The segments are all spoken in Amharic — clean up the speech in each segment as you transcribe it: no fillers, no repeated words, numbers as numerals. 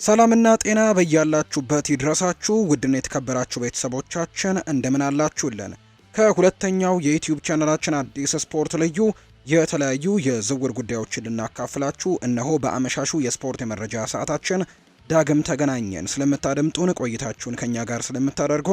ሰላምና ጤና በያላችሁበት ይድረሳችሁ ውድና የተከበራችሁ ቤተሰቦቻችን እንደምን አላችሁልን? ከሁለተኛው የዩቲዩብ ቻናላችን አዲስ ስፖርት ልዩ የተለያዩ የዝውውር ጉዳዮችን ልናካፍላችሁ እነሆ በአመሻሹ የስፖርት የመረጃ ሰዓታችን ዳግም ተገናኘን። ስለምታደምጡን ቆይታችሁን ከኛ ጋር ስለምታደርጉ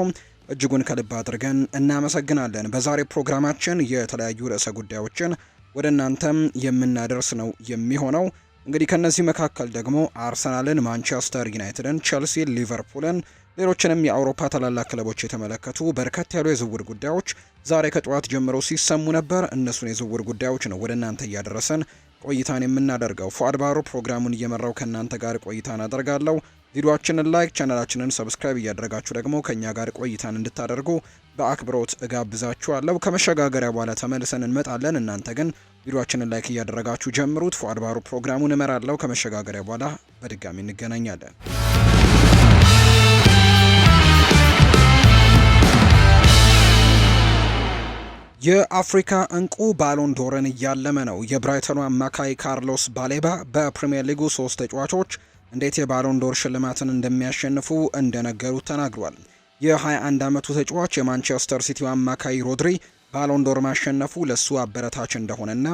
እጅጉን ከልብ አድርገን እናመሰግናለን። በዛሬ ፕሮግራማችን የተለያዩ ርዕሰ ጉዳዮችን ወደ እናንተም የምናደርስ ነው የሚሆነው። እንግዲህ ከነዚህ መካከል ደግሞ አርሰናልን፣ ማንቸስተር ዩናይትድን፣ ቸልሲን፣ ሊቨርፑልን ሌሎችንም የአውሮፓ ታላላቅ ክለቦች የተመለከቱ በርከት ያሉ የዝውውር ጉዳዮች ዛሬ ከጠዋት ጀምሮ ሲሰሙ ነበር። እነሱን የዝውውር ጉዳዮች ነው ወደ እናንተ እያደረሰን ቆይታን የምናደርገው። ፉአድ ባሮ ፕሮግራሙን እየመራው ከእናንተ ጋር ቆይታን አደርጋለሁ። ቪዲዮአችንን ላይክ፣ ቻናላችንን ሰብስክራይብ እያደረጋችሁ ደግሞ ከኛ ጋር ቆይታን እንድታደርጉ በአክብሮት እጋብዛችኋለሁ። ከመሸጋገሪያ በኋላ ተመልሰን እንመጣለን። እናንተ ግን ቪዲዮአችንን ላይክ እያደረጋችሁ ጀምሩት። ፉአድ ባሮ ፕሮግራሙን እመራለሁ። ከመሸጋገሪያ በኋላ በድጋሚ እንገናኛለን። የአፍሪካ እንቁ ባሎን ዶርን እያለመ ነው። የብራይተኑ አማካይ ካርሎስ ባሌባ በፕሪሚየር ሊጉ 3 ተጫዋቾች እንዴት የባሎን ዶር ሽልማትን እንደሚያሸንፉ እንደነገሩት ተናግሯል። የ21 ዓመቱ ተጫዋች የማንቸስተር ሲቲው አማካይ ሮድሪ ባሎን ዶር ማሸነፉ ለሱ አበረታች እንደሆነና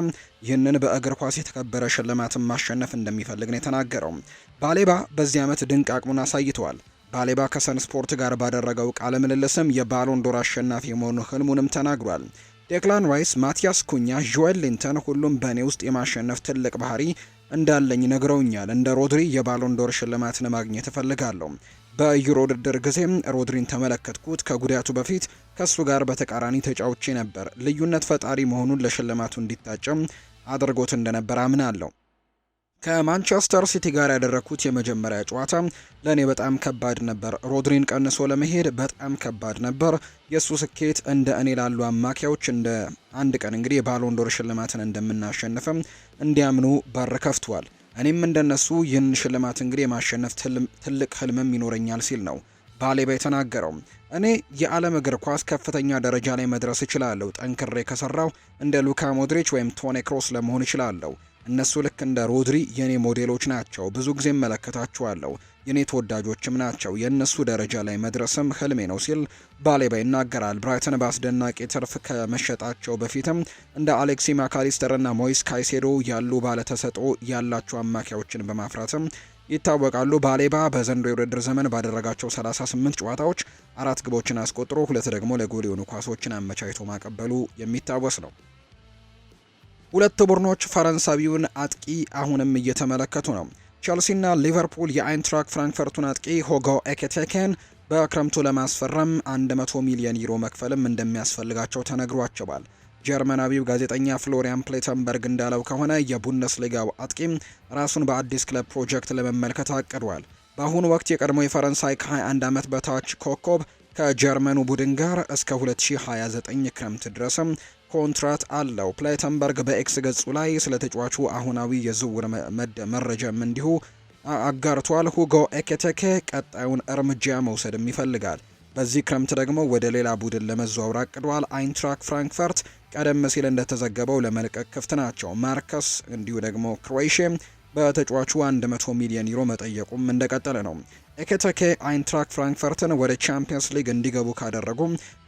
ይህንን በእግር ኳስ የተከበረ ሽልማትን ማሸነፍ እንደሚፈልግ ነው የተናገረው። ባሌባ በዚህ ዓመት ድንቅ አቅሙን አሳይተዋል። ባሌባ ከሰን ስፖርት ጋር ባደረገው ቃለ ምልልስም የባሎን ዶር አሸናፊ የመሆኑ ህልሙንም ተናግሯል። ዴክላን ራይስ፣ ማቲያስ ኩኛ፣ ጆኤል ሊንተን ሁሉም በእኔ ውስጥ የማሸነፍ ትልቅ ባህሪ እንዳለኝ ነግረውኛል። እንደ ሮድሪ የባሎን ዶር ሽልማትን ማግኘት እፈልጋለሁ። በዩሮ ውድድር ጊዜም ሮድሪን ተመለከትኩት። ከጉዳቱ በፊት ከሱ ጋር በተቃራኒ ተጫውቼ ነበር። ልዩነት ፈጣሪ መሆኑን ለሽልማቱ እንዲታጨም አድርጎት እንደነበር አምናለሁ። ከማንቸስተር ሲቲ ጋር ያደረኩት የመጀመሪያ ጨዋታ ለእኔ በጣም ከባድ ነበር። ሮድሪን ቀንሶ ለመሄድ በጣም ከባድ ነበር። የእሱ ስኬት እንደ እኔ ላሉ አማካዮች እንደ አንድ ቀን እንግዲህ የባሎን ዶር ሽልማትን እንደምናሸንፍም እንዲያምኑ በር ከፍቷል። እኔም እንደነሱ ይህን ሽልማት እንግዲህ የማሸነፍ ትልቅ ህልምም ይኖረኛል ሲል ነው ባሌባ የተናገረው። እኔ የዓለም እግር ኳስ ከፍተኛ ደረጃ ላይ መድረስ እችላለሁ። ጠንክሬ ከሰራው እንደ ሉካ ሞድሪች ወይም ቶኒ ክሮስ ለመሆን እችላለሁ። እነሱ ልክ እንደ ሮድሪ የኔ ሞዴሎች ናቸው። ብዙ ጊዜ እመለከታቸዋለሁ። የኔ ተወዳጆችም ናቸው። የእነሱ ደረጃ ላይ መድረስም ህልሜ ነው ሲል ባሌባ ይናገራል። ብራይተን በአስደናቂ ትርፍ ከመሸጣቸው በፊትም እንደ አሌክሲ ማካሊስተርና ሞይስ ካይሴዶ ያሉ ባለተሰጥኦ ያላቸው አማካዮችን በማፍራትም ይታወቃሉ። ባሌባ በዘንድሮው የውድድር ዘመን ባደረጋቸው 38 ጨዋታዎች 4 ግቦችን አስቆጥሮ 2 ደግሞ ለጎል የሆኑ ኳሶችን አመቻችቶ ማቀበሉ የሚታወስ ነው። ሁለቱ ቡድኖች ፈረንሳዊውን አጥቂ አሁንም እየተመለከቱ ነው። ቸልሲና ሊቨርፑል የአይንትራክ ፍራንክፈርቱን አጥቂ ሁጎ ኤኪቲኬን በክረምቱ ለማስፈረም 100 ሚሊዮን ዩሮ መክፈልም እንደሚያስፈልጋቸው ተነግሯቸዋል። ጀርመናዊው ጋዜጠኛ ፍሎሪያን ፕሌተንበርግ እንዳለው ከሆነ የቡንደስሊጋው አጥቂም ራሱን በአዲስ ክለብ ፕሮጀክት ለመመልከት አቅዷል። በአሁኑ ወቅት የቀድሞ የፈረንሳይ ከ21 ዓመት በታች ኮከብ ከጀርመኑ ቡድን ጋር እስከ 2029 ክረምት ድረስም ኮንትራት አለው። ፕሌተንበርግ በኤክስ ገጹ ላይ ስለ ተጫዋቹ አሁናዊ የዝውውር መረጃም እንዲሁ አጋርቷል። ሁጎ ኤኪቲኬ ቀጣዩን እርምጃ መውሰድም ይፈልጋል። በዚህ ክረምት ደግሞ ወደ ሌላ ቡድን ለመዘዋወር አቅዷል። አይንትራክ ፍራንክፈርት ቀደም ሲል እንደተዘገበው ለመልቀቅ ክፍት ናቸው። ማርከስ እንዲሁ ደግሞ ክሮኤሽያ በተጫዋቹ 100 ሚሊዮን ዩሮ መጠየቁም እንደቀጠለ ነው። ኤኪቲኬ አይንትራክ ፍራንክፈርትን ወደ ቻምፒየንስ ሊግ እንዲገቡ ካደረጉ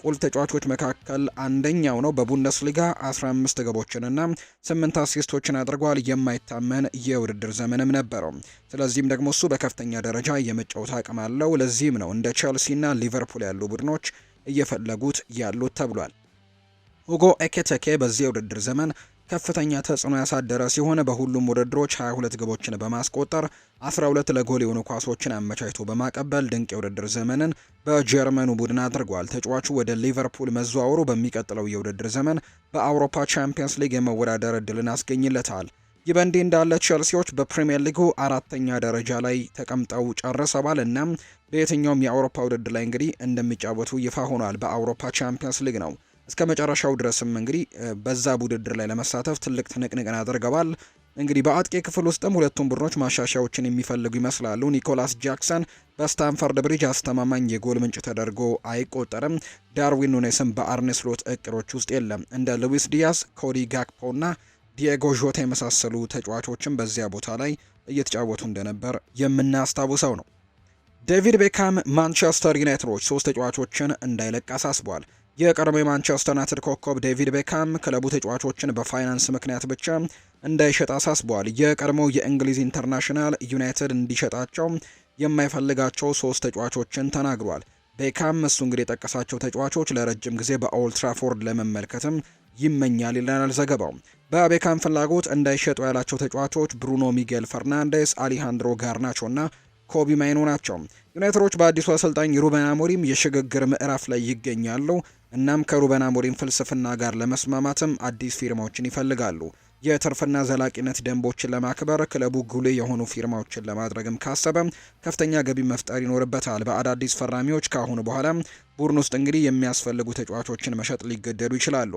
ቁልፍ ተጫዋቾች መካከል አንደኛው ነው። በቡንደስሊጋ 15 ግቦችንና 8 አሲስቶችን አድርጓል። የማይታመን የውድድር ዘመንም ነበረው። ስለዚህም ደግሞ እሱ በከፍተኛ ደረጃ የመጫወት አቅም አለው። ለዚህም ነው እንደ ቸልሲና ሊቨርፑል ያሉ ቡድኖች እየፈለጉት ያሉት ተብሏል። ሁጎ ኤኪቲኬ በዚህ የውድድር ዘመን ከፍተኛ ተጽዕኖ ያሳደረ ሲሆን በሁሉም ውድድሮች 22 ግቦችን በማስቆጠር 12 ለጎል የሆኑ ኳሶችን አመቻችቶ በማቀበል ድንቅ የውድድር ዘመንን በጀርመኑ ቡድን አድርጓል። ተጫዋቹ ወደ ሊቨርፑል መዘዋወሩ በሚቀጥለው የውድድር ዘመን በአውሮፓ ቻምፒየንስ ሊግ የመወዳደር እድልን አስገኝለታል። ይህ በእንዲህ እንዳለ ቸልሲዎች በፕሪሚየር ሊጉ 4ኛ ደረጃ ላይ ተቀምጠው ጨርሰዋል እና በየትኛውም የአውሮፓ ውድድር ላይ እንግዲህ እንደሚጫወቱ ይፋ ሆኗል። በአውሮፓ ቻምፒየንስ ሊግ ነው እስከ መጨረሻው ድረስም እንግዲህ በዛ ውድድር ላይ ለመሳተፍ ትልቅ ትንቅንቅን አድርገዋል። እንግዲህ በአጥቂ ክፍል ውስጥም ሁለቱም ቡድኖች ማሻሻያዎችን የሚፈልጉ ይመስላሉ። ኒኮላስ ጃክሰን በስታንፈርድ ብሪጅ አስተማማኝ የጎል ምንጭ ተደርጎ አይቆጠርም። ዳርዊን ኑኔስም በአርኔ ስሎት እቅዶች ውስጥ የለም። እንደ ሉዊስ ዲያስ፣ ኮዲ ጋክፖ እና ዲየጎ ዦታ የመሳሰሉ ተጫዋቾችም በዚያ ቦታ ላይ እየተጫወቱ እንደነበር የምናስታውሰው ነው። ዴቪድ ቤካም ማንቸስተር ዩናይትዶች 3 ተጫዋቾችን እንዳይለቅ አሳስቧል። የቀድሞ የማንቸስተር ዩናይትድ ኮከብ ዴቪድ ቤካም ክለቡ ተጫዋቾችን በፋይናንስ ምክንያት ብቻ እንዳይሸጥ አሳስቧል። የቀድሞው የእንግሊዝ ኢንተርናሽናል ዩናይትድ እንዲሸጣቸው የማይፈልጋቸው 3 ተጫዋቾችን ተናግሯል። ቤካም እሱ እንግዲህ የጠቀሳቸው ተጫዋቾች ለረጅም ጊዜ በኦልድ ትራፎርድ ለመመልከትም ይመኛል ይለናል ዘገባው። በቤካም ፍላጎት እንዳይሸጡ ያላቸው ተጫዋቾች ብሩኖ ሚጌል ፈርናንዴስ፣ አሊሃንድሮ ጋርናቾ እና ኮቢ ማይኖ ናቸው። ዩናይትዶች በአዲሱ አሰልጣኝ ሩበን አሞሪም የሽግግር ምዕራፍ ላይ ይገኛሉ። እናም ከሩበን አሞሪም ፍልስፍና ጋር ለመስማማትም አዲስ ፊርማዎችን ይፈልጋሉ። የትርፍና ዘላቂነት ደንቦችን ለማክበር ክለቡ ጉልህ የሆኑ ፊርማዎችን ለማድረግም ካሰበ ከፍተኛ ገቢ መፍጠር ይኖርበታል። በአዳዲስ ፈራሚዎች ከአሁኑ በኋላ ቡድን ውስጥ እንግዲህ የሚያስፈልጉ ተጫዋቾችን መሸጥ ሊገደዱ ይችላሉ።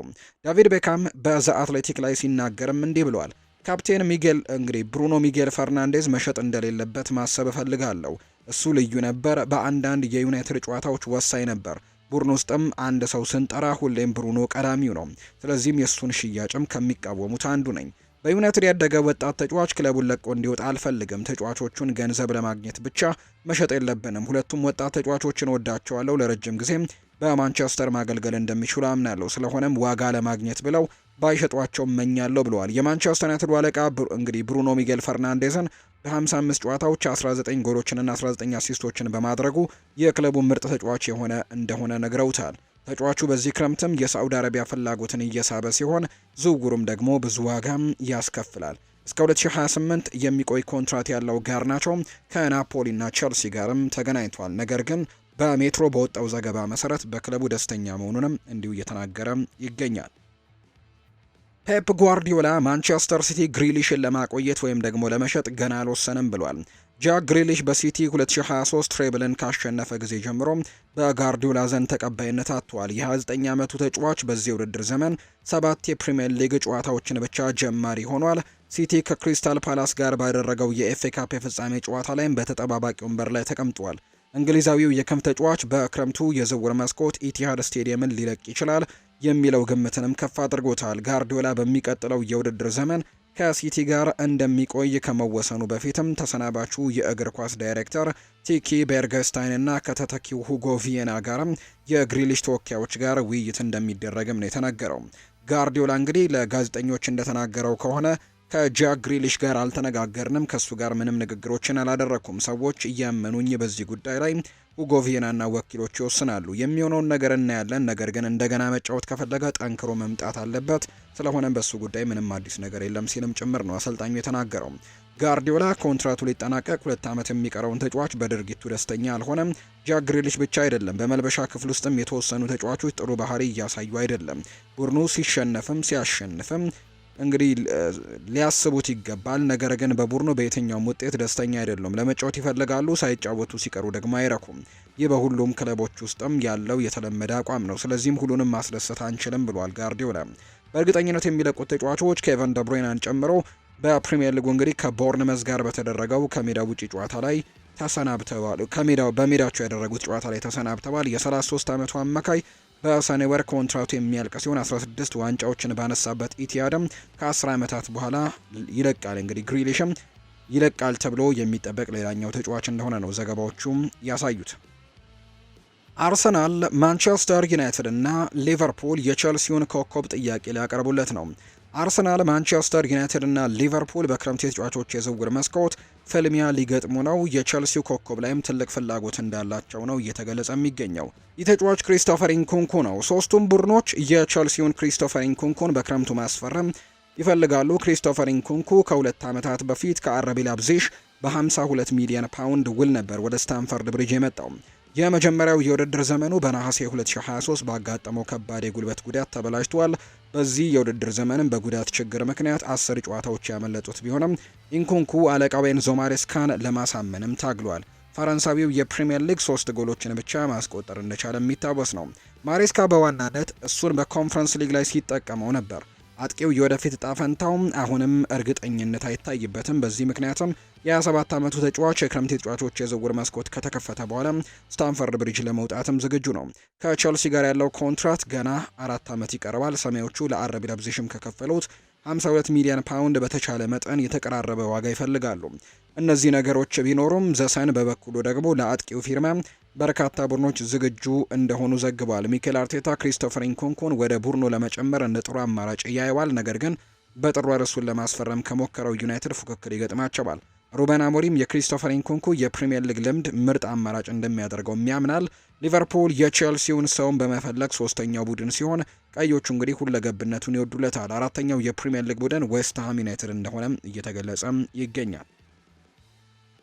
ዳቪድ ቤካም በዘ አትሌቲክ ላይ ሲናገርም እንዲህ ብሏል። ካፕቴን ሚጌል እንግዲህ ብሩኖ ሚጌል ፈርናንዴዝ መሸጥ እንደሌለበት ማሰብ እፈልጋለሁ። እሱ ልዩ ነበር። በአንዳንድ የዩናይትድ ጨዋታዎች ወሳኝ ነበር። ቡድን ውስጥም አንድ ሰው ስንጠራ ሁሌም ብሩኖ ቀዳሚው ነው። ስለዚህም የእሱን ሽያጭም ከሚቃወሙት አንዱ ነኝ። በዩናይትድ ያደገ ወጣት ተጫዋች ክለቡን ለቆ እንዲወጣ አልፈልግም። ተጫዋቾቹን ገንዘብ ለማግኘት ብቻ መሸጥ የለብንም። ሁለቱም ወጣት ተጫዋቾችን ወዳቸዋለሁ። ለረጅም ጊዜ በማንቸስተር ማገልገል እንደሚችሉ አምናለሁ። ስለሆነም ዋጋ ለማግኘት ብለው ባይሸጧቸው እመኛለሁ ብለዋል። የማንቸስተር ዩናይትድ አለቃ እንግዲህ ብሩኖ ሚጌል ፈርናንዴዝን በ55 ጨዋታዎች 19 ጎሎችንና 19 አሲስቶችን በማድረጉ የክለቡ ምርጥ ተጫዋች እንደሆነ ነግረውታል። ተጫዋቹ በዚህ ክረምትም የሳዑዲ አረቢያ ፍላጎትን እየሳበ ሲሆን ዝውውሩም ደግሞ ብዙ ዋጋም ያስከፍላል። እስከ 2028 የሚቆይ ኮንትራት ያለው ጋርናቾ ከናፖሊና ቸልሲ ጋርም ተገናኝቷል። ነገር ግን በሜትሮ በወጣው ዘገባ መሰረት በክለቡ ደስተኛ መሆኑንም እንዲሁ እየተናገረ ይገኛል። ፔፕ ጓርዲዮላ ማንቸስተር ሲቲ ግሪሊሽን ለማቆየት ወይም ደግሞ ለመሸጥ ገና አልወሰንም ብሏል። ጃክ ግሪሊሽ በሲቲ 2023 ትሬብልን ካሸነፈ ጊዜ ጀምሮ በጓርዲዮላ ዘንድ ተቀባይነት አጥቷል። የ29 ዓመቱ ተጫዋች በዚህ ውድድር ዘመን 7 የፕሪሚየር ሊግ ጨዋታዎችን ብቻ ጀማሪ ሆኗል። ሲቲ ከክሪስታል ፓላስ ጋር ባደረገው የኤፍኤ ካፕ የፍጻሜ ጨዋታ ላይም በተጠባባቂ ወንበር ላይ ተቀምጧል። እንግሊዛዊው የክንፍ ተጫዋች በክረምቱ የዝውውር መስኮት ኢቲሃድ ስቴዲየምን ሊለቅ ይችላል የሚለው ግምትንም ከፍ አድርጎታል። ጋርዲዮላ በሚቀጥለው የውድድር ዘመን ከሲቲ ጋር እንደሚቆይ ከመወሰኑ በፊትም ተሰናባቹ የእግር ኳስ ዳይሬክተር ቲኪ ቤርገስታይን እና ከተተኪው ሁጎ ቪየና ጋርም የግሪሊሽ ተወካዮች ጋር ውይይት እንደሚደረግም ነው የተናገረው። ጋርዲዮላ እንግዲህ ለጋዜጠኞች እንደተናገረው ከሆነ ከጃክ ግሪሊሽ ጋር አልተነጋገርንም፣ ከሱ ጋር ምንም ንግግሮችን አላደረኩም። ሰዎች እያመኑኝ በዚህ ጉዳይ ላይ ሁጎ ቪየናና ወኪሎች ይወስናሉ። የሚሆነውን ነገር እናያለን። ነገር ግን እንደገና መጫወት ከፈለገ ጠንክሮ መምጣት አለበት። ስለሆነም በሱ ጉዳይ ምንም አዲስ ነገር የለም ሲልም ጭምር ነው አሰልጣኙ የተናገረው። ጋርዲዮላ ኮንትራቱ ሊጠናቀቅ 2 ዓመት የሚቀረውን ተጫዋች በድርጊቱ ደስተኛ አልሆነም። ጃክ ግሪሊሽ ብቻ አይደለም፣ በመልበሻ ክፍል ውስጥም የተወሰኑ ተጫዋቾች ጥሩ ባህሪ እያሳዩ አይደለም። ቡድኑ ሲሸነፍም ሲያሸንፍም እንግዲህ ሊያስቡት ይገባል። ነገር ግን በቡድኑ በየትኛውም ውጤት ደስተኛ አይደሉም። ለመጫወት ይፈልጋሉ፣ ሳይጫወቱ ሲቀሩ ደግሞ አይረኩም። ይህ በሁሉም ክለቦች ውስጥም ያለው የተለመደ አቋም ነው። ስለዚህም ሁሉንም ማስደሰት አንችልም ብሏል ጋርዲዮላ። በእርግጠኝነት የሚለቁት ተጫዋቾች ኬቨን ደብሮይናን ጨምሮ በፕሪሚየር ሊጉ እንግዲህ ከቦርንመዝ ጋር በተደረገው ከሜዳው ውጪ ጨዋታ ላይ ተሰናብተዋል። በሜዳቸው ያደረጉት ጨዋታ ላይ ተሰናብተዋል። የ33 ዓመቱ አማካይ በሰኔ ወር ኮንትራቱ የሚያልቅ ሲሆን 16 ዋንጫዎችን ባነሳበት ኢቲያድም ከ10 ዓመታት በኋላ ይለቃል። እንግዲህ ግሪሊሽም ይለቃል ተብሎ የሚጠበቅ ሌላኛው ተጫዋች እንደሆነ ነው ዘገባዎቹም ያሳዩት። አርሰናል፣ ማንቸስተር ዩናይትድ እና ሊቨርፑል የቼልሲውን ኮከብ ጥያቄ ሊያቀርቡለት ነው። አርሰናል፣ ማንቸስተር ዩናይትድ እና ሊቨርፑል በክረምት የተጫዋቾች የዝውውር መስኮት ፍልሚያ ሊገጥሙ ነው። የቼልሲው ኮከብ ላይም ትልቅ ፍላጎት እንዳላቸው ነው እየተገለጸ የሚገኘው። ይህ ተጫዋች ክሪስቶፈር ኢንኩንኩ ነው። ሶስቱም ቡድኖች የቼልሲውን ክሪስቶፈር ኢንኩንኩን በክረምቱ ማስፈረም ይፈልጋሉ። ክሪስቶፈር ኢንኩንኩ ከ2 ዓመታት በፊት ከአረቢ ላይፕዚግ በ52 ሚሊዮን ፓውንድ ውል ነበር ወደ ስታንፈርድ ብሪጅ የመጣው። የመጀመሪያው የውድድር ዘመኑ በነሐሴ 2023 ባጋጠመው ከባድ የጉልበት ጉዳት ተበላሽቷል። በዚህ የውድድር ዘመንም በጉዳት ችግር ምክንያት 10 ጨዋታዎች ያመለጡት ቢሆንም ኢንኩንኩ አለቃው ኤንዞ ማሬስካን ለማሳመንም ታግሏል። ፈረንሳዊው የፕሪሚየር ሊግ 3 ጎሎችን ብቻ ማስቆጠር እንደቻለ የሚታወስ ነው። ማሬስካ በዋናነት እሱን በኮንፈረንስ ሊግ ላይ ሲጠቀመው ነበር። አጥቂው የወደፊት እጣ ፈንታው አሁንም እርግጠኝነት አይታይበትም። በዚህ ምክንያትም የ27 ዓመቱ ተጫዋች የክረምት ተጫዋቾች የዝውውር መስኮት ከተከፈተ በኋላ ስታንፈርድ ብሪጅ ለመውጣትም ዝግጁ ነው። ከቼልሲ ጋር ያለው ኮንትራት ገና 4 ዓመት ይቀርባል። ሰማዮቹ ለአረቢ ላይፕዚግም ከከፈሉት 52 ሚሊዮን ፓውንድ በተቻለ መጠን የተቀራረበ ዋጋ ይፈልጋሉ። እነዚህ ነገሮች ቢኖሩም ዘሰን በበኩሉ ደግሞ ለአጥቂው ፊርማ በርካታ ቡድኖች ዝግጁ እንደሆኑ ዘግቧል። ሚኬል አርቴታ ክሪስቶፈር ኢንኩንኩን ወደ ቡድኑ ለመጨመር እንደ ጥሩ አማራጭ ያየዋል። ነገር ግን በጥሩ እርሱን ለማስፈረም ከሞከረው ዩናይትድ ፉክክር ይገጥማቸዋል። ሩበን አሞሪም የክሪስቶፈር ኢንኩንኩ የፕሪምየር ሊግ ልምድ ምርጥ አማራጭ እንደሚያደርገው ያምናል። ሊቨርፑል የቼልሲውን ሰውን በመፈለግ ሶስተኛው ቡድን ሲሆን ቀዮቹ እንግዲህ ሁለገብነቱን ይወዱለታል። አራተኛው የፕሪምየር ሊግ ቡድን ዌስትሃም ዩናይትድ እንደሆነም እየተገለጸ ይገኛል።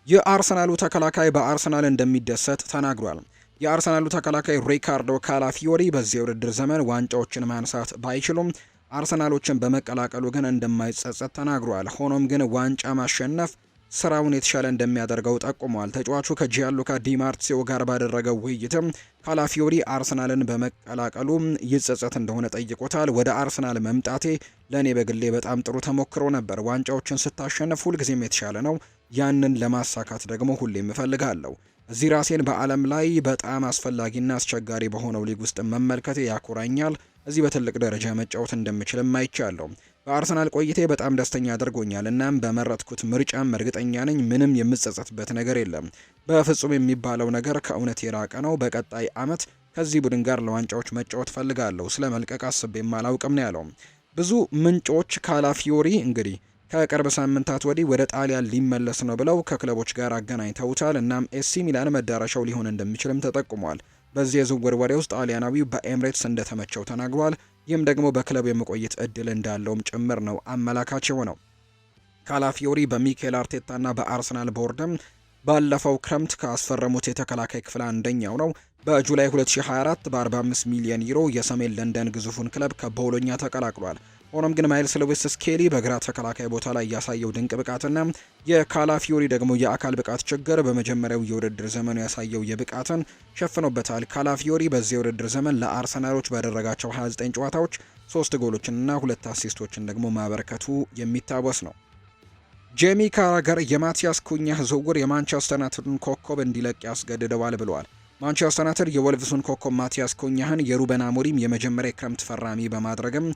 የአርሰናሉ ተከላካይ በአርሰናል እንደሚደሰት ተናግሯል። የአርሰናሉ ተከላካይ ሪካርዶ ካላፊዮሪ በዚህ የውድድር ዘመን ዋንጫዎችን ማንሳት ባይችሉም አርሰናሎችን በመቀላቀሉ ግን እንደማይጸጸት ተናግሯል። ሆኖም ግን ዋንጫ ማሸነፍ ስራውን የተሻለ እንደሚያደርገው ጠቁሟል። ተጫዋቹ ከጂያንሉካ ዲማርሲዮ ጋር ባደረገው ውይይትም ካላፊዮሪ አርሰናልን በመቀላቀሉ ይጸጸት እንደሆነ ጠይቆታል። ወደ አርሰናል መምጣቴ ለእኔ በግሌ በጣም ጥሩ ተሞክሮ ነበር። ዋንጫዎችን ስታሸንፍ ሁልጊዜም የተሻለ ነው። ያንን ለማሳካት ደግሞ ሁሌም እፈልጋለሁ። እዚህ ራሴን በዓለም ላይ በጣም አስፈላጊና አስቸጋሪ በሆነው ሊግ ውስጥ መመልከቴ ያኮራኛል። እዚህ በትልቅ ደረጃ መጫወት እንደምችልም አይቻለሁ። በአርሰናል ቆይቴ በጣም ደስተኛ አድርጎኛል። እናም በመረጥኩት ምርጫም እርግጠኛ ነኝ። ምንም የምጸጸትበት ነገር የለም። በፍጹም የሚባለው ነገር ከእውነት የራቀ ነው። በቀጣይ ዓመት ከዚህ ቡድን ጋር ለዋንጫዎች መጫወት ፈልጋለሁ። ስለ መልቀቅ አስቤም አላውቅም ነው ያለው። ብዙ ምንጮች ካላፊዮሪ እንግዲህ ከቅርብ ሳምንታት ወዲህ ወደ ጣሊያን ሊመለስ ነው ብለው ከክለቦች ጋር አገናኝተውታል። እናም ኤሲ ሚላን መዳረሻው ሊሆን እንደሚችልም ተጠቁሟል። በዚህ የዝውውር ወሬ ውስጥ ጣሊያናዊው በኤምሬትስ እንደተመቸው ተናግሯል። ይህም ደግሞ በክለቡ የመቆየት እድል እንዳለውም ጭምር ነው አመላካች የሆነው። ካላፊዮሪ በሚኬል አርቴታና በአርሰናል ቦርድም ባለፈው ክረምት ካስፈረሙት የተከላካይ ክፍል አንደኛው ነው። በጁላይ 2024 በ45 ሚሊዮን ዩሮ የሰሜን ለንደን ግዙፉን ክለብ ከቦሎኛ ተቀላቅሏል። ሆኖም ግን ማይልስ ሉዊስ ስኬሊ በግራ ተከላካይ ቦታ ላይ ያሳየው ድንቅ ብቃትና የካላፊዮሪ ደግሞ የአካል ብቃት ችግር በመጀመሪያው የውድድር ዘመኑ ያሳየው የብቃትን ሸፍኖበታል። ካላፊዮሪ በዚህ የውድድር ዘመን ለአርሰናሎች ባደረጋቸው 29 ጨዋታዎች 3 ጎሎችንና 2 አሲስቶችን ደግሞ ማበረከቱ የሚታወስ ነው። ጄሚ ካራገር የማቲያስ ኩኛህ ዝውውር የማንቸስተር ዩናይትድን ኮከብ እንዲለቅ ያስገድደዋል ብለዋል። ማንቸስተር ዩናይትድ የወልቭሱን ኮከብ ማቲያስ ኩኛህን የሩበን አሞሪም የመጀመሪያ ክረምት ፈራሚ በማድረግም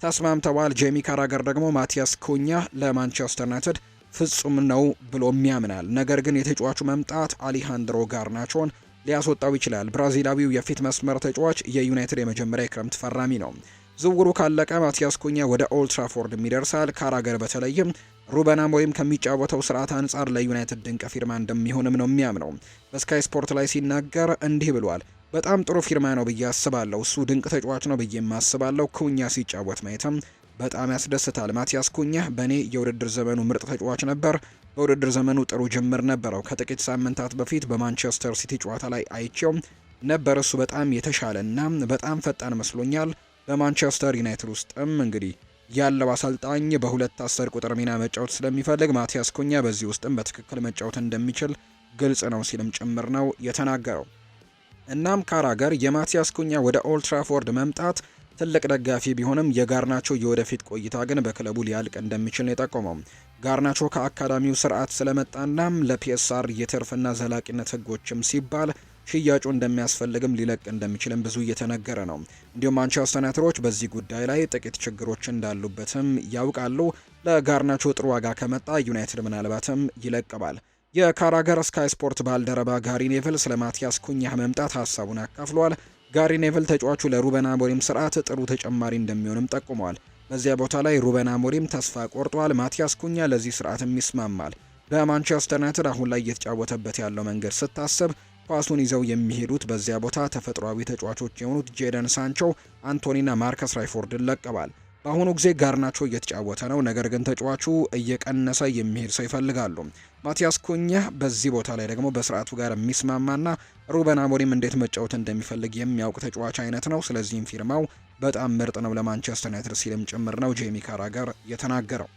ተስማምተዋል። ጄሚ ካራገር ደግሞ ማቲያስ ኩኛህ ለማንቸስተር ዩናይትድ ፍጹም ነው ብሎም ያምናል። ነገር ግን የተጫዋቹ መምጣት አሊሃንድሮ ጋርናቾን ሊያስወጣው ይችላል። ብራዚላዊው የፊት መስመር ተጫዋች የዩናይትድ የመጀመሪያ የክረምት ፈራሚ ነው። ዝውውሩ ካለቀ ማቲያስ ኩኛ ወደ ኦልድ ትራፎርድ ይደርሳል። ካራገር በተለይም ሩበን አሞሪም ከሚጫወተው ስርዓት አንጻር ለዩናይትድ ድንቅ ፊርማ እንደሚሆንም ነው የሚያምነው። በስካይ ስፖርት ላይ ሲናገር እንዲህ ብሏል። በጣም ጥሩ ፊርማ ነው ብዬ አስባለሁ። እሱ ድንቅ ተጫዋች ነው ብዬ አስባለሁ። ኩኛ ሲጫወት ማየትም በጣም ያስደስታል። ማቲያስ ኩኛ በእኔ የውድድር ዘመኑ ምርጥ ተጫዋች ነበር። በውድድር ዘመኑ ጥሩ ጅምር ነበረው። ከጥቂት ሳምንታት በፊት በማንቸስተር ሲቲ ጨዋታ ላይ አይቼው ነበር። እሱ በጣም የተሻለና በጣም ፈጣን መስሎኛል። በማንቸስተር ዩናይትድ ውስጥም እንግዲህ ያለው አሰልጣኝ በ2 ቁጥር ሚና መጫወት ስለሚፈልግ ማቲያስ ኩኛ በዚህ ውስጥም በትክክል መጫወት እንደሚችል ግልጽ ነው ሲልም ጭምር ነው የተናገረው። እናም ካራገር የማቲያስ ኩኛ ወደ ኦልድ ትራፎርድ መምጣት ትልቅ ደጋፊ ቢሆንም የጋርናቾ የወደፊት ቆይታ ግን በክለቡ ሊያልቅ እንደሚችል ነው የጠቆመው። ጋርናቾ ከአካዳሚው ስርዓት ስለመጣናም ለፒኤስአር የትርፍና ዘላቂነት ህጎችም ሲባል ሽያጩ እንደሚያስፈልግም ሊለቅ እንደሚችልም ብዙ እየተነገረ ነው። እንዲሁም ማንቸስተር ዩናይትዶች በዚህ ጉዳይ ላይ ጥቂት ችግሮች እንዳሉበትም ያውቃሉ። ለጋርናቾ ጥሩ ዋጋ ከመጣ ዩናይትድ ምናልባትም ይለቅባል። የካራገር ስካይ ስፖርት ባልደረባ ጋሪ ኔቭል ስለ ማቲያስ ኩኛህ መምጣት ሀሳቡን አካፍሏል። ጋሪ ኔቭል ተጫዋቹ ለሩበን አሞሪም ስርዓት ጥሩ ተጨማሪ እንደሚሆንም ጠቁመዋል። በዚያ ቦታ ላይ ሩበን አሞሪም ተስፋ ቆርጧል። ማቲያስ ኩኛ ለዚህ ስርዓትም ይስማማል። በማንቸስተር ዩናይትድ አሁን ላይ እየተጫወተበት ያለው መንገድ ስታስብ ኳሱን ይዘው የሚሄዱት በዚያ ቦታ ተፈጥሯዊ ተጫዋቾች የሆኑት ጄደን ሳንቾ፣ አንቶኒና ማርከስ ራይፎርድን ለቀባል። በአሁኑ ጊዜ ጋርናቾ እየተጫወተ ነው፣ ነገር ግን ተጫዋቹ እየቀነሰ የሚሄድ ሰው ይፈልጋሉ። ማቲያስ ኩኛ በዚህ ቦታ ላይ ደግሞ በስርዓቱ ጋር የሚስማማና ሩበን አሞሪም እንዴት መጫወት እንደሚፈልግ የሚያውቅ ተጫዋች አይነት ነው። ስለዚህም ፊርማው በጣም ምርጥ ነው ለማንቸስተር ዩናይትድ ሲልም ጭምር ነው ጄሚ ካራገር የተናገረው።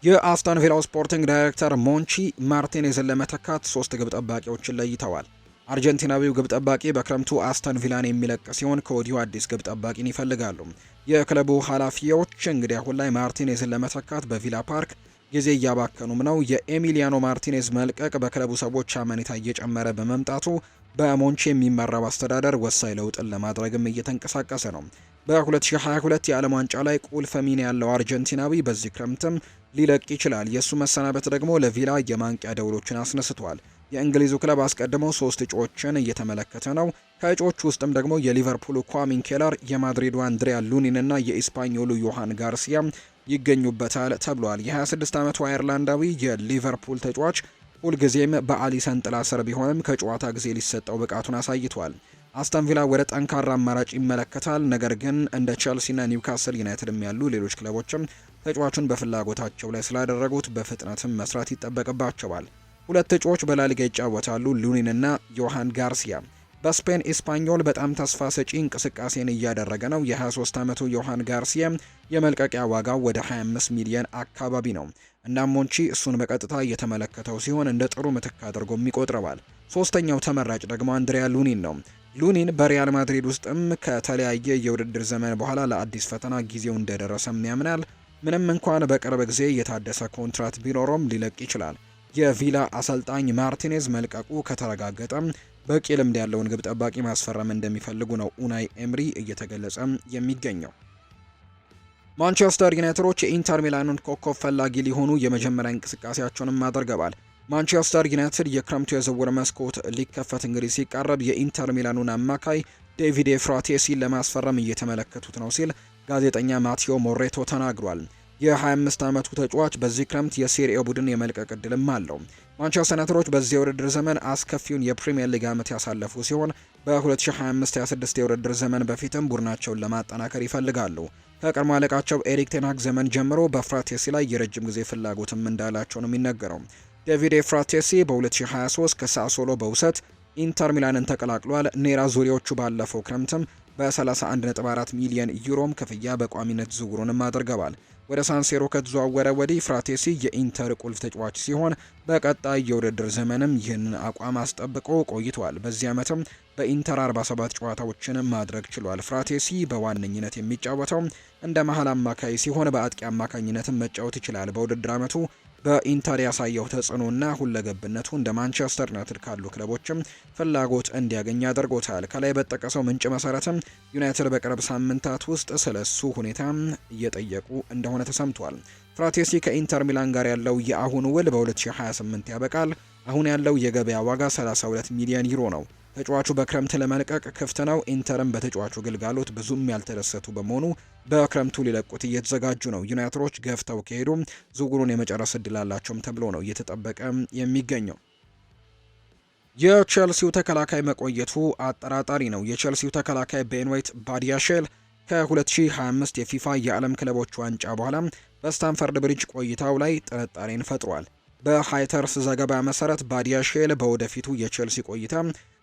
የአስተን ቪላው ስፖርቲንግ ዳይሬክተር ሞንቺ ማርቲኔዝን ለመተካት 3 ግብ ጠባቂዎችን ለይተዋል። አርጀንቲናዊው ግብ ጠባቂ በክረምቱ አስተን ቪላን የሚለቅ ሲሆን ከወዲሁ አዲስ ግብ ጠባቂን ይፈልጋሉ። የክለቡ ኃላፊዎች እንግዲህ አሁን ላይ ማርቲኔዝን ለመተካት በቪላ ፓርክ ጊዜ እያባከኑም ነው። የኤሚሊያኖ ማርቲኔዝ መልቀቅ በክለቡ ሰዎች አመኔታ እየጨመረ በመምጣቱ በሞንቺ የሚመራው አስተዳደር ወሳኝ ለውጥን ለማድረግም እየተንቀሳቀሰ ነው። በ2022 የዓለም ዋንጫ ላይ ቁልፍ ሚና ያለው አርጀንቲናዊ በዚህ ክረምትም ሊለቅ ይችላል። የእሱ መሰናበት ደግሞ ለቪላ የማንቂያ ደውሎችን አስነስቷል። የእንግሊዙ ክለብ አስቀድሞ 3 እጩዎችን እየተመለከተ ነው። ከእጩዎቹ ውስጥም ደግሞ የሊቨርፑሉ ኳሚን ኬለር፣ የማድሪዱ አንድሪያ ሉኒን እና የኢስፓኞሉ ዮሃን ጋርሲያ ይገኙበታል ተብሏል። የ26 ዓመቱ አየርላንዳዊ የሊቨርፑል ተጫዋች ሁልጊዜም በአሊሰን ጥላ ስር ቢሆንም ከጨዋታ ጊዜ ሊሰጠው ብቃቱን አሳይቷል። አስተን ቪላ ወደ ጠንካራ አማራጭ ይመለከታል። ነገር ግን እንደ ቼልሲና ኒውካስል ዩናይትድም ያሉ ሌሎች ክለቦችም ተጫዋቹን በፍላጎታቸው ላይ ስላደረጉት በፍጥነትም መስራት ይጠበቅባቸዋል። 2 እጩዎች በላሊጋ ይጫወታሉ፣ ሉኒንና ዮሃን ጋርሲያ። በስፔን ኢስፓኞል በጣም ተስፋ ሰጪ እንቅስቃሴን እያደረገ ነው። የ23 ዓመቱ ዮሃን ጋርሲያ የመልቀቂያ ዋጋው ወደ 25 ሚሊዮን አካባቢ ነው። እናም ሞንቺ እሱን በቀጥታ እየተመለከተው ሲሆን እንደ ጥሩ ምትክ አድርጎም ይቆጥረዋል። ሶስተኛው ተመራጭ ደግሞ አንድሪያ ሉኒን ነው። ሉኒን በሪያል ማድሪድ ውስጥም ከተለያየ የውድድር ዘመን በኋላ ለአዲስ ፈተና ጊዜው እንደደረሰም ያምናል። ምንም እንኳን በቅርብ ጊዜ የታደሰ ኮንትራት ቢኖረውም ሊለቅ ይችላል። የቪላ አሰልጣኝ ማርቲኔዝ መልቀቁ ከተረጋገጠ በቂ ልምድ ያለውን ግብ ጠባቂ ማስፈረም እንደሚፈልጉ ነው ኡናይ ኤምሪ እየተገለጸ የሚገኘው። ማንቸስተር ዩናይትዶች የኢንተር ሚላኑን ኮከብ ፈላጊ ሊሆኑ የመጀመሪያ እንቅስቃሴያቸውንም አድርገዋል። ማንቸስተር ዩናይትድ የክረምቱ የዝውውር መስኮት ሊከፈት እንግዲህ ሲቃረብ የኢንተር ሚላኑን አማካይ ዴቪድ ፍራቴሲን ለማስፈረም እየተመለከቱት ነው ሲል ጋዜጠኛ ማቴዎ ሞሬቶ ተናግሯል። የ25 ዓመቱ ተጫዋች በዚህ ክረምት የሴሪኤ ቡድን የመልቀቅ እድልም አለው። ማንቸስተር ዩናይትዶች በዚህ የውድድር ዘመን አስከፊውን የፕሪሚየር ሊግ ዓመት ያሳለፉ ሲሆን በ2025-26 የውድድር ዘመን በፊትም ቡድናቸውን ለማጠናከር ይፈልጋሉ። ከቀድሞ አለቃቸው ኤሪክ ቴንሃግ ዘመን ጀምሮ በፍራቴሲ ላይ የረጅም ጊዜ ፍላጎትም እንዳላቸው ነው የሚነገረው። ዴቪድ ፍራቴሲ በ2023 ከሳሶሎ በውሰት ኢንተር ሚላንን ተቀላቅሏል። ኔራ ዙሪዎቹ ባለፈው ክረምትም በ31.4 ሚሊዮን ዩሮም ክፍያ በቋሚነት ዝውውሩንም አድርገዋል። ወደ ሳንሴሮ ከተዘዋወረ ወዲህ ፍራቴሲ የኢንተር ቁልፍ ተጫዋች ሲሆን በቀጣይ የውድድር ዘመንም ይህንን አቋም አስጠብቆ ቆይቷል። በዚህ ዓመትም በኢንተር 47 ጨዋታዎችን ማድረግ ችሏል። ፍራቴሲ በዋነኝነት የሚጫወተው እንደ መሀል አማካይ ሲሆን በአጥቂ አማካኝነትም መጫወት ይችላል። በውድድር ዓመቱ በኢንተር ያሳየው ተጽዕኖና ሁለገብነቱ እንደ ማንቸስተር ዩናይትድ ካሉ ክለቦችም ፍላጎት እንዲያገኝ አድርጎታል። ከላይ በተጠቀሰው ምንጭ መሰረትም ዩናይትድ በቅርብ ሳምንታት ውስጥ ስለሱ ሁኔታ እየጠየቁ እንደሆነ ተሰምቷል። ፍራቴሲ ከኢንተር ሚላን ጋር ያለው የአሁኑ ውል በ2028 ያበቃል። አሁን ያለው የገበያ ዋጋ 32 ሚሊዮን ዩሮ ነው። ተጫዋቹ በክረምት ለመልቀቅ ክፍት ነው። ኢንተርም በተጫዋቹ ግልጋሎት ብዙም ያልተደሰቱ በመሆኑ በክረምቱ ሊለቁት እየተዘጋጁ ነው። ዩናይትዶች ገፍተው ከሄዱ ዝውውሩን የመጨረስ እድል አላቸውም ተብሎ ነው እየተጠበቀ የሚገኘው። የቼልሲው ተከላካይ መቆየቱ አጠራጣሪ ነው። የቼልሲው ተከላካይ ቤን ዋይት ባዲያሼል ከ2025 የፊፋ የዓለም ክለቦች ዋንጫ በኋላ በስታንፈርድ ብሪጅ ቆይታው ላይ ጥርጣሬን ፈጥሯል። በሃይተርስ ዘገባ መሰረት ባዲያሼል በወደፊቱ የቼልሲ ቆይታ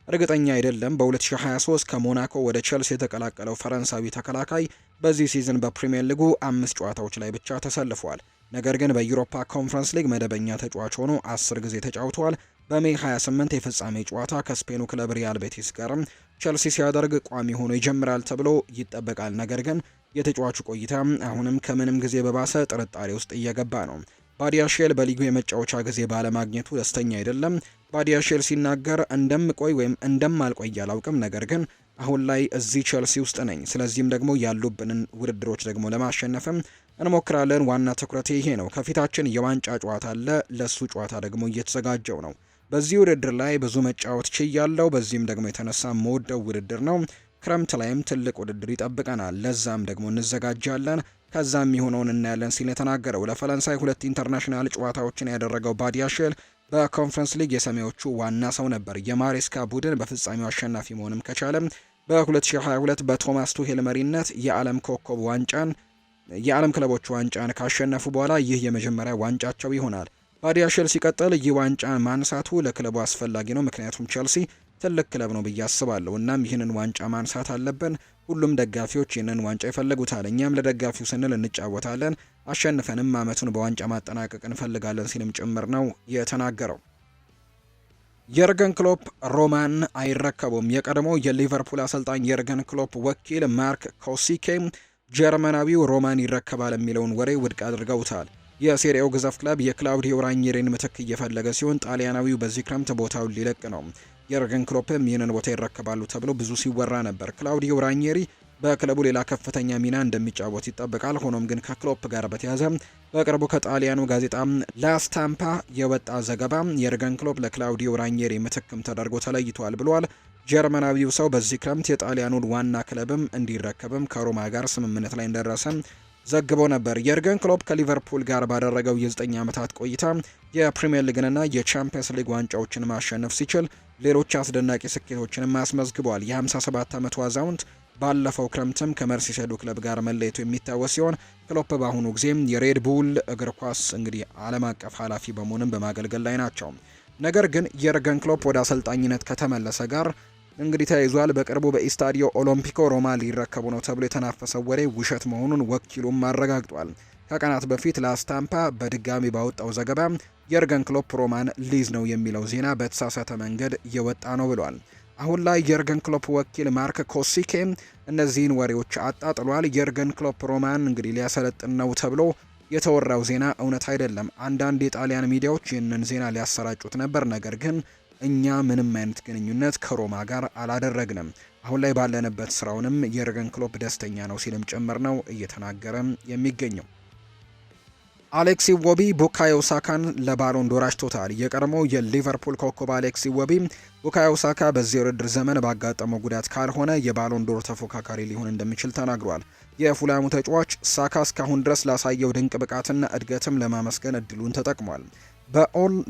እርግጠኛ አይደለም። በ2023 ከሞናኮ ወደ ቼልሲ የተቀላቀለው ፈረንሳዊ ተከላካይ በዚህ ሲዝን በፕሪሚየር ሊጉ 5 ጨዋታዎች ላይ ብቻ ተሰልፏል። ነገር ግን በዩሮፓ ኮንፈረንስ ሊግ መደበኛ ተጫዋች ሆኖ 10 ጊዜ ተጫውቷል። በሜይ 28 የፍጻሜ ጨዋታ ከስፔኑ ክለብ ሪያል ቤቲስ ጋርም ቼልሲ ሲያደርግ ቋሚ ሆኖ ይጀምራል ተብሎ ይጠበቃል። ነገር ግን የተጫዋቹ ቆይታ አሁንም ከምንም ጊዜ በባሰ ጥርጣሬ ውስጥ እየገባ ነው። ባዲያሼል በሊጉ የመጫወቻ ጊዜ ባለማግኘቱ ደስተኛ አይደለም። ባዲያሼል ሲናገር እንደምቆይ ወይም እንደማልቆይ አላውቅም፣ ነገር ግን አሁን ላይ እዚህ ቼልሲ ውስጥ ነኝ። ስለዚህም ደግሞ ያሉብንን ውድድሮች ደግሞ ለማሸነፍም እንሞክራለን። ዋና ትኩረቴ ይሄ ነው። ከፊታችን የዋንጫ ጨዋታ አለ። ለሱ ጨዋታ ደግሞ እየተዘጋጀው ነው። በዚህ ውድድር ላይ ብዙ መጫወት ችያለሁ። በዚህም ደግሞ የተነሳ መወደው ውድድር ነው። ክረምት ላይም ትልቅ ውድድር ይጠብቀናል። ለዛም ደግሞ እንዘጋጃለን። ከዛም የሚሆነውን እናያለን ሲል የተናገረው ለፈረንሳይ 2 ኢንተርናሽናል ጨዋታዎችን ያደረገው ባዲያሼል በኮንፈረንስ ሊግ የሰማዮቹ ዋና ሰው ነበር። የማሬስካ ቡድን በፍጻሜው አሸናፊ መሆንም ከቻለም በ2022 በቶማስ ቱሄል መሪነት የዓለም ኮከብ ዋንጫን የዓለም ክለቦች ዋንጫን ካሸነፉ በኋላ ይህ የመጀመሪያ ዋንጫቸው ይሆናል። ባዲያሼል ሲቀጥል ይህ ዋንጫ ማንሳቱ ለክለቡ አስፈላጊ ነው፣ ምክንያቱም ቼልሲ ትልቅ ክለብ ነው ብዬ አስባለሁ። እናም ይህንን ዋንጫ ማንሳት አለብን። ሁሉም ደጋፊዎች ይህንን ዋንጫ ይፈልጉታል። እኛም ለደጋፊው ስንል እንጫወታለን። አሸንፈንም አመቱን በዋንጫ ማጠናቀቅ እንፈልጋለን ሲልም ጭምር ነው የተናገረው። የርገን ክሎፕ ሮማን አይረከቡም። የቀድሞው የሊቨርፑል አሰልጣኝ የርገን ክሎፕ ወኪል ማርክ ኮሲኬ ጀርመናዊው ሮማን ይረከባል የሚለውን ወሬ ውድቅ አድርገውታል። የሴሪያው ግዙፍ ክለብ የክላውዲዮ ራኒሪን ምትክ እየፈለገ ሲሆን ጣሊያናዊው በዚህ ክረምት ቦታውን ሊለቅ ነው። የርገን ክሎፕም ይህንን ቦታ ይረከባሉ ተብሎ ብዙ ሲወራ ነበር። ክላውዲዮ ራኒሪ በክለቡ ሌላ ከፍተኛ ሚና እንደሚጫወት ይጠበቃል። ሆኖም ግን ከክሎፕ ጋር በተያያዘ በቅርቡ ከጣሊያኑ ጋዜጣ ላስታምፓ የወጣ ዘገባ የርገን ክሎፕ ለክላውዲዮ ራኒሪ ምትክም ተደርጎ ተለይቷል ብሏል። ጀርመናዊው ሰው በዚህ ክረምት የጣሊያኑን ዋና ክለብም እንዲረከብም ከሮማ ጋር ስምምነት ላይ እንደደረሰ ዘግቦ ነበር። የርገን ክሎፕ ከሊቨርፑል ጋር ባደረገው የ9 ዓመታት ቆይታ የፕሪሚየር ሊግንና የቻምፒየንስ ሊግ ዋንጫዎችን ማሸነፍ ሲችል ሌሎች አስደናቂ ስኬቶችንም አስመዝግቧል። የ57 ዓመቱ አዛውንት ባለፈው ክረምትም ከመርሲሳይዱ ክለብ ጋር መለየቱ የሚታወስ ሲሆን ክሎፕ በአሁኑ ጊዜም የሬድ ቡል እግር ኳስ እንግዲህ ዓለም አቀፍ ኃላፊ በመሆንም በማገልገል ላይ ናቸው። ነገር ግን የርገን ክሎፕ ወደ አሰልጣኝነት ከተመለሰ ጋር እንግዲህ ተያይዟል። በቅርቡ በኢስታዲዮ ኦሎምፒኮ ሮማ ሊረከቡ ነው ተብሎ የተናፈሰው ወሬ ውሸት መሆኑን ወኪሉም አረጋግጧል። ከቀናት በፊት ላስታምፓ በድጋሚ ባወጣው ዘገባ የርገን ክሎፕ ሮማን ሊዝ ነው የሚለው ዜና በተሳሳተ መንገድ የወጣ ነው ብሏል። አሁን ላይ የርገን ክሎፕ ወኪል ማርክ ኮሲኬ እነዚህን ወሬዎች አጣጥሏል። የርገን ክሎፕ ሮማን እንግዲህ ሊያሰለጥን ነው ተብሎ የተወራው ዜና እውነት አይደለም። አንዳንድ የጣሊያን ሚዲያዎች ይህንን ዜና ሊያሰራጩት ነበር፣ ነገር ግን እኛ ምንም አይነት ግንኙነት ከሮማ ጋር አላደረግንም። አሁን ላይ ባለንበት ስራውንም የርገን ክሎፕ ደስተኛ ነው ሲልም ጭምር ነው እየተናገረም የሚገኘው። አሌክሲ ኢዎቢ ቡካዮ ሳካን ለባሎን ዶር አጭቶታል። የቀድሞው የሊቨርፑል ኮከብ አሌክሲ ኢዎቢ ቡካዮ ሳካ በዚህ ውድድር ዘመን ባጋጠመው ጉዳት ካልሆነ የባሎን ዶር ተፎካካሪ ሊሆን እንደሚችል ተናግሯል። የፉላሙ ተጫዋች ሳካ እስካሁን ድረስ ላሳየው ድንቅ ብቃትና እድገትም ለማመስገን እድሉን ተጠቅሟል።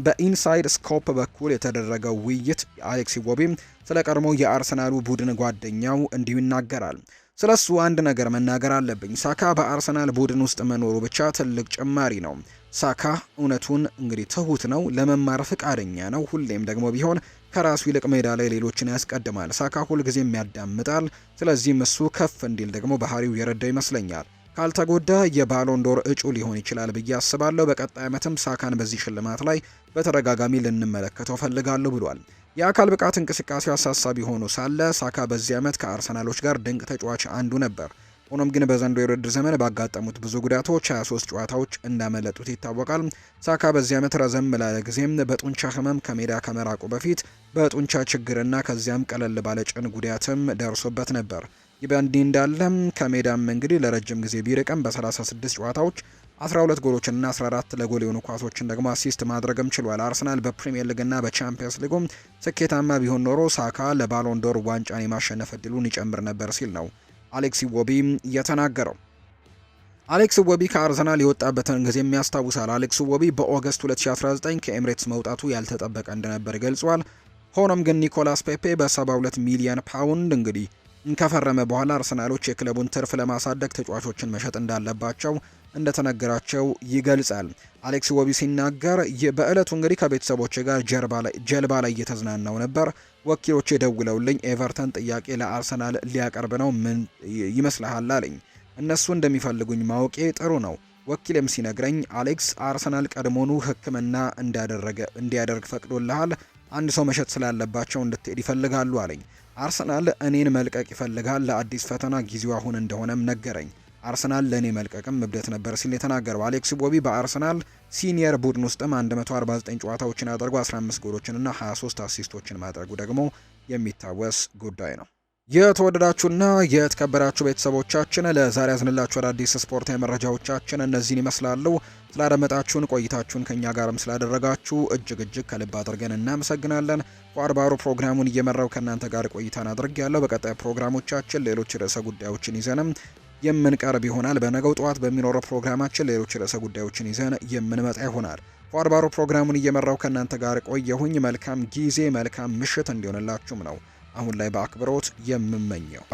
በኢንሳይድ ስኮፕ በኩል የተደረገው ውይይት አሌክሲ ኢዎቢ ስለ ቀድሞ የአርሰናሉ ቡድን ጓደኛው እንዲሁ ይናገራል። ስለሱ አንድ ነገር መናገር አለብኝ። ሳካ በአርሰናል ቡድን ውስጥ መኖሩ ብቻ ትልቅ ጭማሪ ነው። ሳካ እውነቱን እንግዲህ ትሁት ነው፣ ለመማር ፍቃደኛ ነው። ሁሌም ደግሞ ቢሆን ከራሱ ይልቅ ሜዳ ላይ ሌሎችን ያስቀድማል። ሳካ ሁልጊዜም ያዳምጣል። ስለዚህም እሱ ከፍ እንዲል ደግሞ ባህሪው የረዳው ይመስለኛል። ካልተጎዳ የባሎን ዶር እጩ ሊሆን ይችላል ብዬ አስባለሁ። በቀጣይ ዓመትም ሳካን በዚህ ሽልማት ላይ በተደጋጋሚ ልንመለከተው ፈልጋለሁ ብሏል። የአካል ብቃት እንቅስቃሴው አሳሳቢ ሆኖ ሳለ ሳካ በዚህ ዓመት ከአርሰናሎች ጋር ድንቅ ተጫዋች አንዱ ነበር። ሆኖም ግን በዘንድሮው የውድድር ዘመን ባጋጠሙት ብዙ ጉዳቶች 23 ጨዋታዎች እንዳመለጡት ይታወቃል። ሳካ በዚህ ዓመት ረዘም ላለ ጊዜም በጡንቻ ህመም ከሜዳ ከመራቁ በፊት በጡንቻ ችግርና ከዚያም ቀለል ባለ ጭን ጉዳትም ደርሶበት ነበር። ይህ በእንዲህ እንዳለም ከሜዳም እንግዲህ ለረጅም ጊዜ ቢርቅም በ36 ጨዋታዎች 12 ጎሎችንና 14 ለጎል የሆኑ ኳሶችን ደግሞ አሲስት ማድረግም ችሏል። አርሰናል በፕሪሚየር ሊግና በቻምፒየንስ ሊጉም ስኬታማ ቢሆን ኖሮ ሳካ ለባሎን ዶር ዋንጫን የማሸነፍ እድሉን ይጨምር ነበር ሲል ነው አሌክሲ ኢዎቢ የተናገረው። አሌክሲ ኢዎቢ ከአርሰናል የወጣበትን ጊዜ የሚያስታውሳል። አሌክሲ ኢዎቢ በኦገስት 2019 ከኤምሬትስ መውጣቱ ያልተጠበቀ እንደነበር ገልጿል። ሆኖም ግን ኒኮላስ ፔፔ በ72 ሚሊዮን ፓውንድ እንግዲህ ከፈረመ በኋላ አርሰናሎች የክለቡን ትርፍ ለማሳደግ ተጫዋቾችን መሸጥ እንዳለባቸው እንደተነገራቸው ይገልጻል። አሌክሲ ኢዎቢ ሲናገር በእለቱ እንግዲህ ከቤተሰቦቼ ጋር ጀልባ ላይ እየተዝናናው ነበር። ወኪሎቼ ደውለውልኝ ኤቨርተን ጥያቄ ለአርሰናል ሊያቀርብ ነው፣ ምን ይመስልሃል አለኝ። እነሱ እንደሚፈልጉኝ ማወቄ ጥሩ ነው። ወኪልም ሲነግረኝ አሌክስ አርሰናል ቀድሞኑ ሕክምና እንዲያደርግ ፈቅዶልሃል። አንድ ሰው መሸጥ ስላለባቸው እንድትሄድ ይፈልጋሉ አለኝ። አርሰናል እኔን መልቀቅ ይፈልጋል። ለአዲስ ፈተና ጊዜው አሁን እንደሆነም ነገረኝ። አርሰናል ለእኔ መልቀቅም እብደት ነበር ሲል የተናገረው አሌክሲ ኢዎቢ በአርሰናል ሲኒየር ቡድን ውስጥም 149 ጨዋታዎችን አድርጎ 15 ጎሎችንና 23 አሲስቶችን ማድረጉ ደግሞ የሚታወስ ጉዳይ ነው። የተወደዳችሁና የተከበራችሁ ቤተሰቦቻችን ለዛሬ ያዝንላችሁ አዳዲስ ስፖርታዊ መረጃዎቻችን እነዚህን ይመስላሉ። ስላደመጣችሁን ቆይታችሁን ከኛ ጋርም ስላደረጋችሁ እጅግ ከልብ አድርገን እናመሰግናለን። ቋርባሩ ፕሮግራሙን እየመራው ከእናንተ ጋር ቆይታን አድርጌያለሁ። በቀጣይ ፕሮግራሞቻችን ሌሎች ርዕሰ ጉዳዮችን ይዘንም የምንቀርብ ይሆናል። በነገው ጠዋት በሚኖረው ፕሮግራማችን ሌሎች ርዕሰ ጉዳዮችን ይዘን የምንመጣ ይሆናል። ቋርባሩ ፕሮግራሙን እየመራው ከእናንተ ጋር ቆየሁኝ። መልካም ጊዜ፣ መልካም ምሽት እንዲሆንላችሁም ነው አሁን ላይ በአክብሮት የምመኘው።